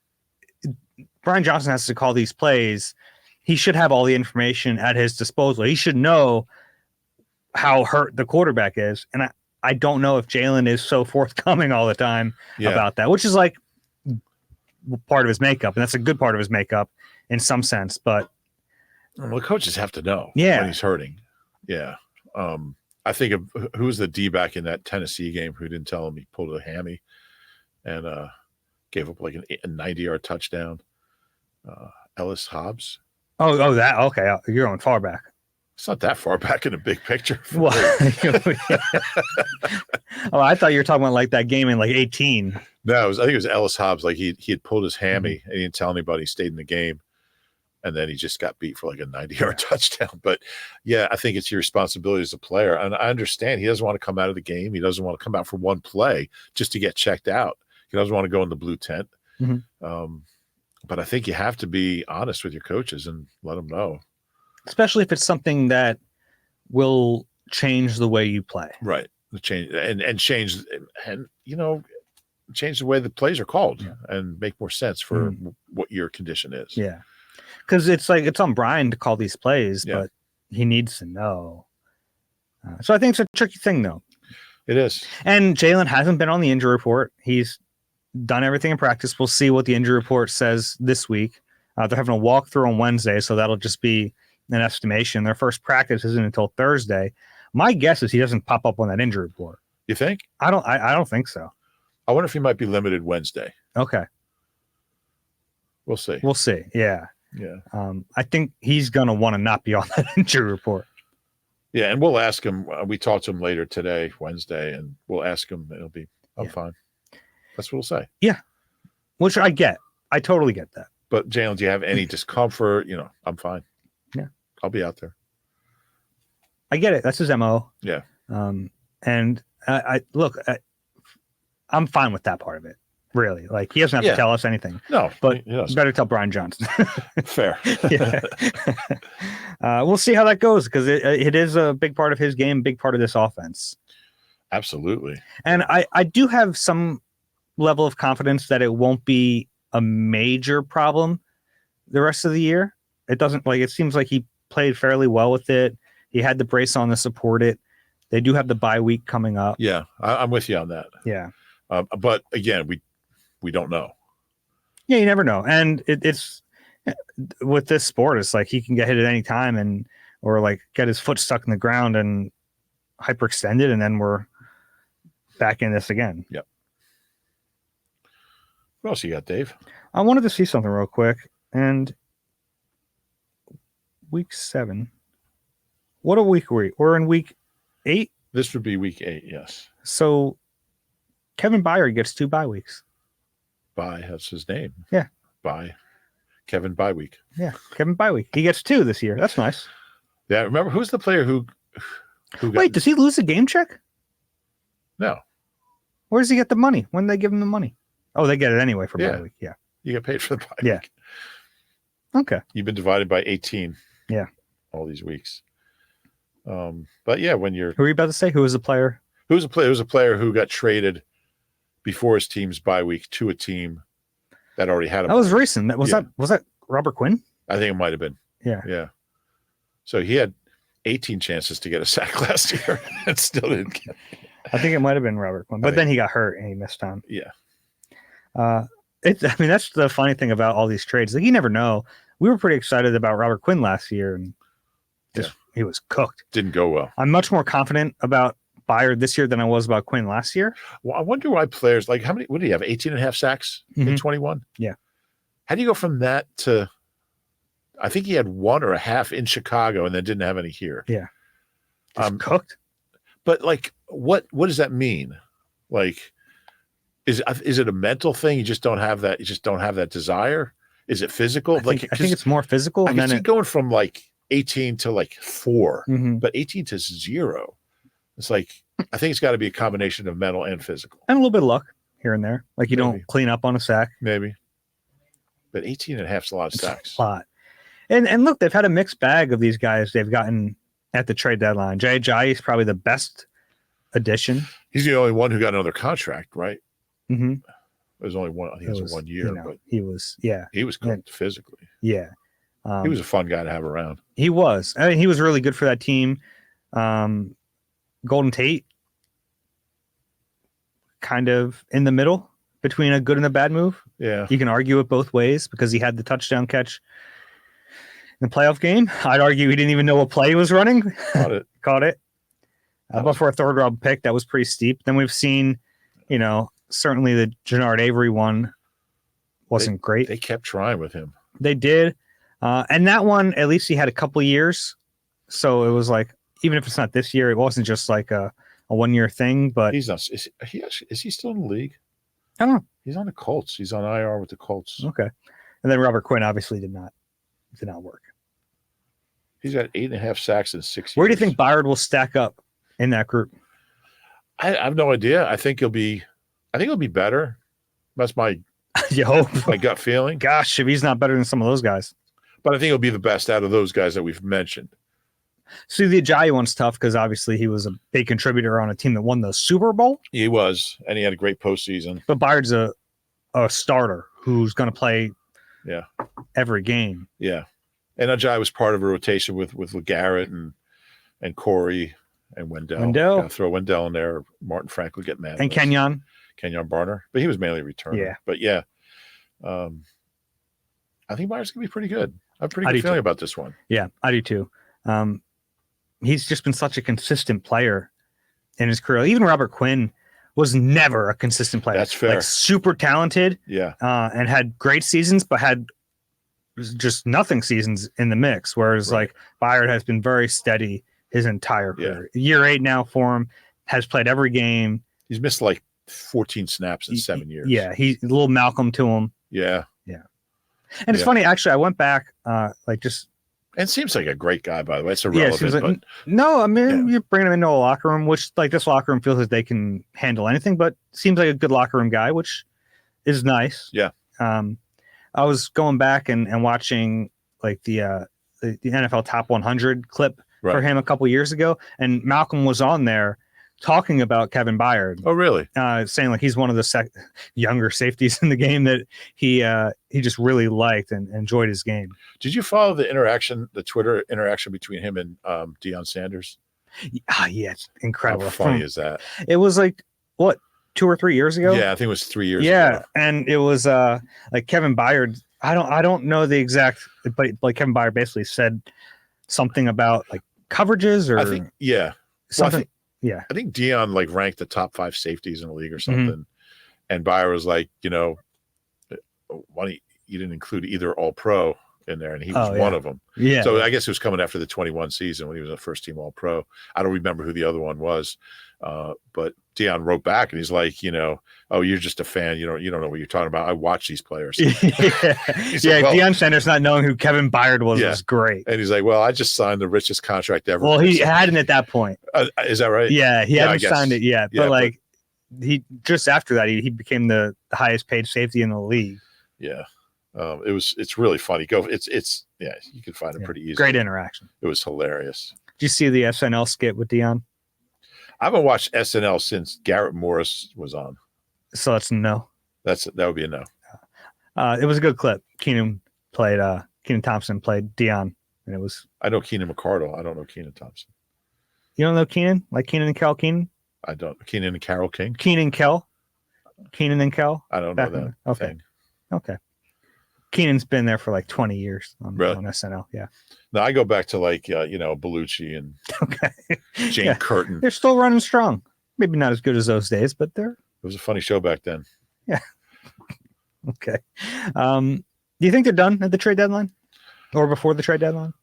Brian Johnson has to call these plays. He should have all the information at his disposal. He should know how hurt the quarterback is. And I don't know if Jalen is so forthcoming all the time about that, which is like part of his makeup. And that's a good part of his makeup in some sense. But well, coaches have to know when he's hurting. Yeah. I think of who was the D-back in that Tennessee game who didn't tell him he pulled a hammy, and gave up like a 90-yard touchdown. Ellis Hobbs. Oh, that okay. You're going far back. It's not that far back in the big picture. Well, I thought you were talking about like that game in like 18. No, I think it was Ellis Hobbs. Like he had pulled his hammy and he didn't tell anybody. He stayed in the game, and then he just got beat for like a 90-yard touchdown. But yeah, I think it's your responsibility as a player, and I understand he doesn't want to come out of the game. He doesn't want to come out for one play just to get checked out. He doesn't want to go in the blue tent. But I think you have to be honest with your coaches and let them know. Especially if it's something that will change the way you play. Right. Change the way the plays are called and make more sense for what your condition is. Yeah. Because it's on Brian to call these plays, but he needs to know. So I think it's a tricky thing, though. It is. And Jalen hasn't been on the injury report. He's done everything in practice. We'll see what the injury report says this week. They're having a walkthrough on Wednesday, so that'll just be an estimation. Their first practice isn't until Thursday. My guess is he doesn't pop up on that injury report. You think? I don't think so. I wonder if he might be limited Wednesday. Okay. We'll see. Yeah. Yeah. I think he's going to want to not be on that injury report. Yeah, and we'll ask him. We talked to him later today, Wednesday, and we'll ask him. It'll be, I'm fine. That's what we'll say. Yeah, which I get. I totally get that. But Jalen, do you have any discomfort? I'm fine. Yeah, I'll be out there. I get it. That's his MO. Yeah. And I'm fine with that part of it. Really, like he doesn't have to tell us anything. No, but you better tell Brian Johnson. Fair. We'll see how that goes because it is a big part of his game, big part of this offense. Absolutely. And I do have some level of confidence that it won't be a major problem the rest of the year. It doesn't it seems like he played fairly well with it. He had the brace on to support it. They do have the bye week coming up. Yeah, I'm with you on that. Yeah. But again, we don't know. Yeah, you never know. And it's with this sport, it's like he can get hit at any time or like get his foot stuck in the ground and hyperextended, and then we're back in this again. Yep. What else you got, Dave? I wanted to see something real quick. And week 7. What a week are we? We're in week 8? This would be week 8, yes. So Kevin Byard gets 2 bye weeks. That's his name. Yeah. Kevin Bye Week. Yeah, Kevin Bye Week. He gets 2 this year. That's nice. Yeah, remember who's the player who Wait, does he lose a game check? No. Where does he get the money? When do they give him the money? Oh, they get it anyway for bye week. Yeah. You get paid for the bye week. Okay. You've been divided by 18. Yeah. All these weeks. But yeah, when you're Who were you about to say? Who was the player? Who was a player who got traded before his team's bye week to a team that already had him. That was recent. Was that Robert Quinn? I think it might have been. Yeah. Yeah. So he had 18 chances to get a sack last year and still didn't get it. I think it might have been Robert Quinn, but then he got hurt and he missed time. Yeah. That's the funny thing about all these trades. Like, you never know. We were pretty excited about Robert Quinn last year, and he was cooked. Didn't go well. I'm much more confident about Byard this year than I was about Quinn last year. Well, I wonder why players what did he have? 18 and a half sacks in 21? Yeah. How do you go from that to, I think he had 1 or a half in Chicago and then didn't have any here. Yeah. Cooked. But what does that mean? Is it a mental thing? You just don't have that. You just don't have that desire. Is it physical? I think it's more physical. I can see going from 18 to 4, but 18 to 0. It's I think it's got to be a combination of mental and physical. And a little bit of luck here and there. You don't clean up on a sack. Maybe. But 18 and a half is a lot of sacks. A lot. And look, they've had a mixed bag of these guys they've gotten at the trade deadline. Jay Ajayi is probably the best addition. He's the only one who got another contract, right? Mm-hmm. There's only one. I think it was 1 year, but he was cooked physically. Yeah. He was a fun guy to have around. He was. I mean, he was really good for that team. Golden Tate, kind of in the middle between a good and a bad move. Yeah. You can argue it both ways because he had the touchdown catch in the playoff game. I'd argue he didn't even know what play he was running. Caught it. But for a 3rd round pick, that was pretty steep. Then we've seen, certainly the Jannard Avery one wasn't great. They kept trying with him. They did. And that one, at least he had a couple years. So it was like, even if it's not this year, it wasn't just like a 1 year thing. But He's not. Is he still in the league? I don't know. He's on the Colts. He's on IR with the Colts. Okay. And then Robert Quinn obviously did not work. He's got 8.5 sacks in 6 years. Where do you think Byard will stack up in that group? I have no idea. I think he'll be better. That's my You hope. my gut feeling. Gosh, if he's not better than some of those guys. But I think he'll be the best out of those guys that we've mentioned. See, the Ajayi one's tough because obviously he was a big contributor on a team that won the Super Bowl. He was, and he had a great postseason. But Byard's a starter who's going to play every game. Yeah. And Ajayi was part of a rotation with Garrett and Corey and Wendell. Wendell. Throw Wendell in there. Martin Frank would get mad. And Kenyon Barner. But he was mainly a returner. Yeah. But I think Byard's going to be pretty good. I have a pretty good feeling about this one. Yeah, I do too. He's just been such a consistent player in his career. Even Robert Quinn was never a consistent player. That's fair. Like super talented. Yeah. And had great seasons, but had just nothing seasons in the mix. Whereas like Byard has been very steady his entire career. Year 8 now for him, has played every game. He's missed like 14 snaps in 7 years. Yeah. He's a little Malcolm to him. Yeah. Yeah. And it's funny, actually, I went back, and seems like a great guy, by the way. It's irrelevant. Like, no, I mean, you're bringing him into a locker room, which like this locker room feels like they can handle anything, but seems like a good locker room guy, which is nice. Yeah. I was going back and watching like the NFL Top 100 clip for him a couple years ago, and Malcolm was on there talking about Kevin Byard. Oh, really? Saying like he's one of the younger safeties in the game that he just really liked and enjoyed his game. Did you follow the Twitter interaction between him and Deion Sanders? Yeah, it's incredible. How funny is that? It was like, what, 2 or 3 years ago? Yeah, I think it was 3 years ago. Yeah, and it was like Kevin Byard. I don't know the exact, but like Kevin Byard basically said something about like coverages or I think, something. I think Deion like ranked the top 5 safeties in the league or something. And Byard was like, why you didn't include either All-Pro in there, and he was one of them. Yeah. So I guess it was coming after the 21 season when he was a first team All-Pro. I don't remember who the other one was. But Deion wrote back and he's like, oh, you're just a fan. You don't know what you're talking about. I watch these players. Deion Sanders not knowing who Kevin Byard was great. And he's like, well, I just signed the richest contract ever. Well, he hadn't at that point. Is that right? Yeah, he hadn't signed it yet. But like he just after that, he became the highest paid safety in the league. Yeah. It's really funny. It's you can find it pretty easy. Great interaction. It was hilarious. Did you see the SNL skit with Deion? I haven't watched SNL since Garrett Morris was on. So that's a no. That would be a no. It was a good clip. Keenan Thompson played Deion, and it was. I know Keenan McCardle. I don't know Keenan Thompson. You don't know Keenan? Like Keenan and Kel Keenan? I don't. Keenan and Carol King. Keenan and Kel. I don't know that. Okay. Thing. Okay. Keenan's been there for like 20 years on SNL. Yeah. No, I go back to like Bellucci and Jane Curtin. They're still running strong. Maybe not as good as those days, but they're. It was a funny show back then. Yeah. Okay. Do you think they're done at the trade deadline, or before the trade deadline?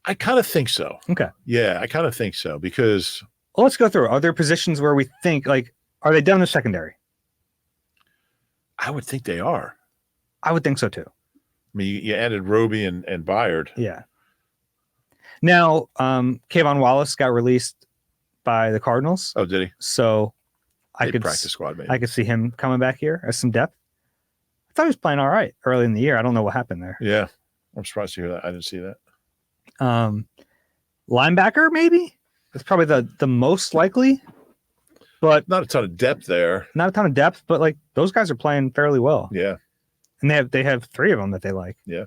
I kind of think so. Okay. Yeah, I kind of think so because. Well, let's go through. Are there positions where we think are they done in the secondary? I would think they are. I would think so too. I mean, you added Roby and Byard. Yeah. Now, Kayvon Wallace got released by the Cardinals. Oh, did he? So I could practice squad, maybe. I could see him coming back here as some depth. I thought he was playing all right early in the year. I don't know what happened there. Yeah, I'm surprised to hear that. I didn't see that. Linebacker, maybe that's probably the most likely, but not a ton of depth there. Not a ton of depth, but like those guys are playing fairly well. Yeah. And they have 3 of them that they like. Yeah.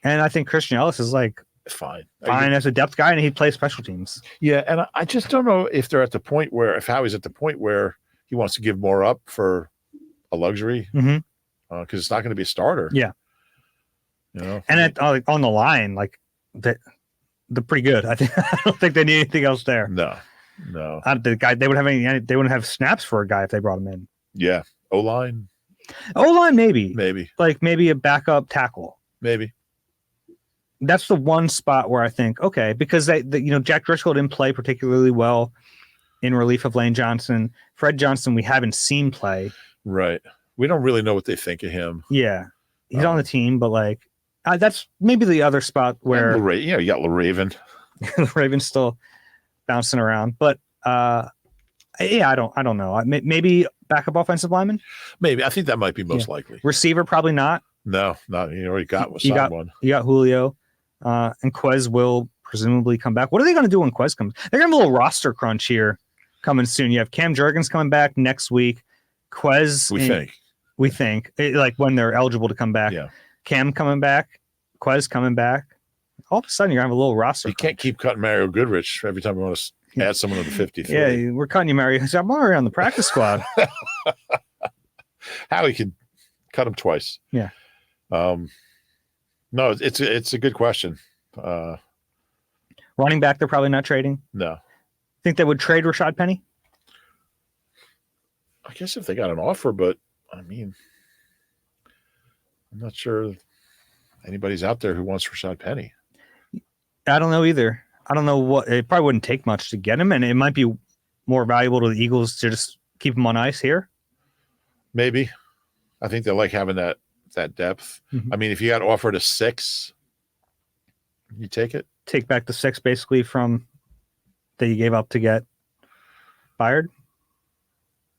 And I think Christian Ellis is like fine as a depth guy, and he plays special teams. Yeah, and I just don't know if they're at the point where Howie's at the point where he wants to give more up for a luxury because it's not going to be a starter. Yeah. And on the line, like they're pretty good. I don't think they need anything else there. No. The guy they wouldn't have snaps for a guy if they brought him in. Yeah. O-line. O-line, maybe. Maybe. Like maybe a backup tackle. Maybe. That's the one spot where I think, okay, because Jack Driscoll didn't play particularly well in relief of Lane Johnson. Fred Johnson, we haven't seen play. Right. We don't really know what they think of him. Yeah. He's on the team, but like that's maybe the other spot where you got LaRaven. Raven's still bouncing around. But I don't know. Maybe backup offensive lineman? Maybe. I think that might be most likely. Receiver, probably not. No, not. You already got one. You got Julio. And Quez will presumably come back. What are they going to do when Quez comes? They're going to have a little roster crunch here coming soon. You have Cam Jurgens coming back next week. Quez, we think like when they're eligible to come back. Yeah. Cam coming back, Quez coming back. All of a sudden, you're going to have a little roster. You can't keep cutting Mario Goodrich every time we want to add someone to the 53. Yeah, we're cutting you, Mario. I'm already on the practice squad. How he could cut him twice. Yeah. No, it's a good question. Running back, they're probably not trading. No. Think they would trade Rashad Penny? I guess if they got an offer, but I mean, I'm not sure anybody's out there who wants Rashad Penny. I don't know either. I don't know what it probably wouldn't take much to get him, and it might be more valuable to the Eagles to just keep him on ice here. Maybe. I think they like having that depth. Mm-hmm. I mean, if you got offered a 6, you take it. Take back the 6 basically from that you gave up to get Byard.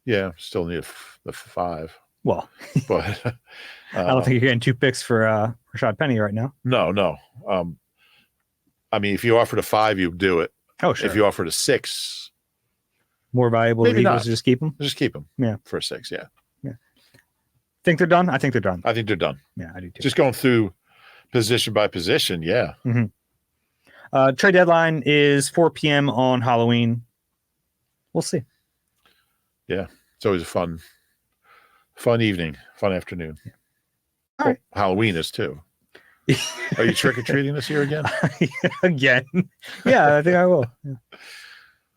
Yeah, still need the 5. Well, but I don't think you're getting 2 picks for Rashad Penny right now. No. I mean, if you offered a 5, you'd do it. Oh, sure. If you offered a 6, more valuable to the Eagles to just keep them. Just keep them. Yeah, for a 6. Yeah. Think they're done? I think they're done. I think they're done. Yeah, I do too. Just going through position by position. Yeah. Mm-hmm. Trade deadline is 4 p.m. on Halloween. We'll see. Yeah, it's always a fun evening, fun afternoon. Yeah. All right. Halloween is too. Are you trick or treating this year again? Again? Yeah, I think I will. Yeah.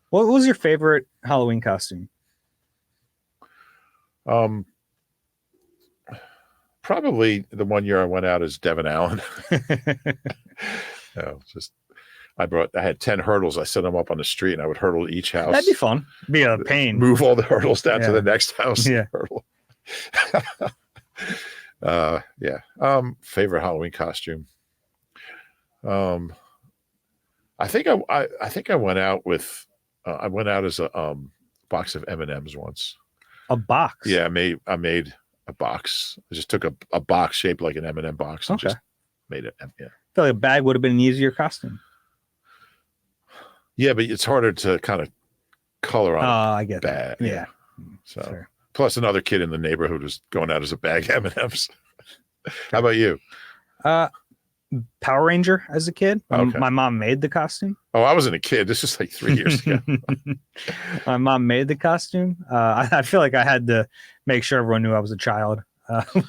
What was your favorite Halloween costume? Probably the one year I went out as Devin Allen. I had 10 hurdles. I set them up on the street and I would hurdle each house. That'd be fun. Be a pain. Move all the hurdles down to the next house. Yeah. Hurdle. Favorite Halloween costume. I think I went out with I went out as a box of M&Ms once. A box? Yeah, I made a box. I just took a box shaped like an M&M box and just made it. Yeah. I feel like a bag would have been an easier costume. Yeah, but it's harder to kind of color on. I get that. Yeah. So Fair. Plus another kid in the neighborhood was going out as a bag of M&Ms. How about you? Power Ranger as a kid. Okay. My mom made the costume. Oh, I wasn't a kid. This is like 3 years ago. My mom made the costume. I feel like I had to make sure everyone knew I was a child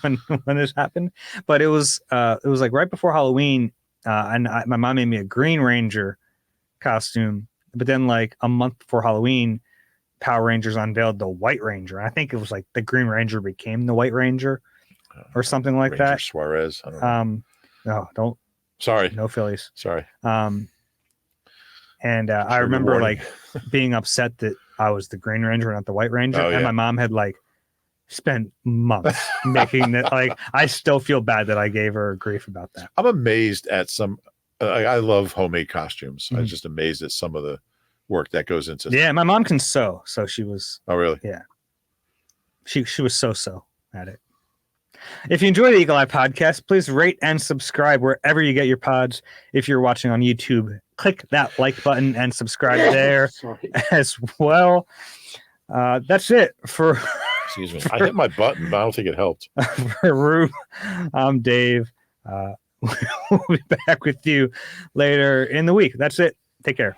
when this happened. But it was like right before Halloween, and my mom made me a Green Ranger costume. But then like a month before Halloween, Power Rangers unveiled the White Ranger. I think it was like the Green Ranger became the White Ranger or something like Ranger that. Suarez. I don't know. No, don't. Sorry. No Phillies. Sorry. And I remember like being upset that I was the Green Ranger, not the White Ranger. Oh, and my mom had like spent months making that. Like, I still feel bad that I gave her grief about that. I'm amazed at some. I love homemade costumes. Mm-hmm. I'm just amazed at some of the work that goes into. Yeah, my mom can sew, so she was. Oh, really? Yeah. She was so at it. If you enjoy the Eagle Eye Podcast, please rate and subscribe wherever you get your pods. If you're watching on YouTube, click that like button and subscribe there as well. That's it for. Excuse me. I hit my button, but I don't think it helped. For Rube, I'm Dave. We'll be back with you later in the week. That's it. Take care.